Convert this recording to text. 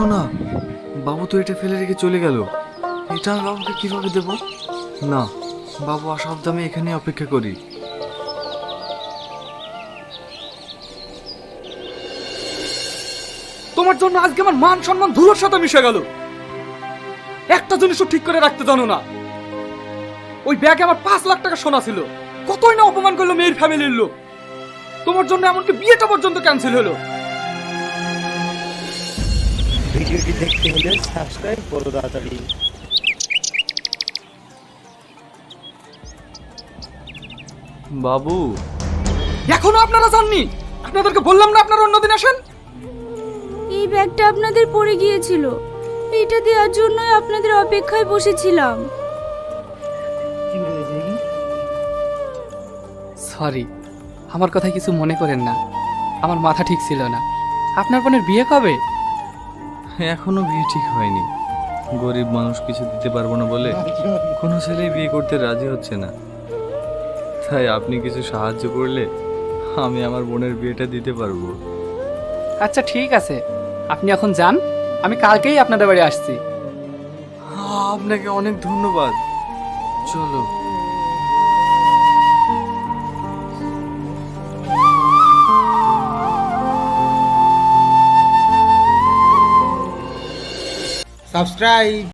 সোনা, বাবু তো এটা ফেলে রেখে চলে গেল। এটা আমি বাবুকে কিভাবে দেব? না, বাবু আসা অবধি আমি এখানে অপেক্ষা করি। তোমার জন্য আজকে আমার মান সম্মান ধুলোর সাথে মিশে গেল। একটা জিনিসও ঠিক করে রাখতে জানো না। ওই ব্যাগে আমার 5 লাখ টাকা সোনা ছিল। কতই না অপমান করলো মেয়ের ফ্যামিলির লোক। তোমার জন্য এমনকি বিয়েটা পর্যন্ত ক্যান্সেল হলো। ভিডিওটি দেখতে হলে সাবস্ক্রাইব করো তাড়াতাড়ি। বাবু, এখনো আপনারা জাননি? আপনাদেরকে বললাম না আপনারা অন্যদিন আসেন। এই ব্যাগটা আপনাদের পড়ে গিয়েছিল, এটা দেওয়ার জন্যই আপনাদের অপেক্ষায় বসেছিলাম। সরি, আমার কথা কিছু মনে করেন না। আমার মাথা ঠিক ছিল না। আপনার বোনের বিয়ে কবে? এখনো বিয়ে ঠিক হয়নি। গরিব মানুষ কিছু দিতে পারবো না বলে কোনো ছেলেই বিয়ে করতে রাজি হচ্ছে না। তাই আপনি কিছু সাহায্য করলে আমি আমার বোনের বিয়েটা দিতে পারবো। আচ্ছা ঠিক আছে, আপনি এখন যান, আমি কালকেই আপনাদের বাড়ি আসছি। আপনাকে অনেক ধন্যবাদ। চলো। সাবস্ক্রাইব।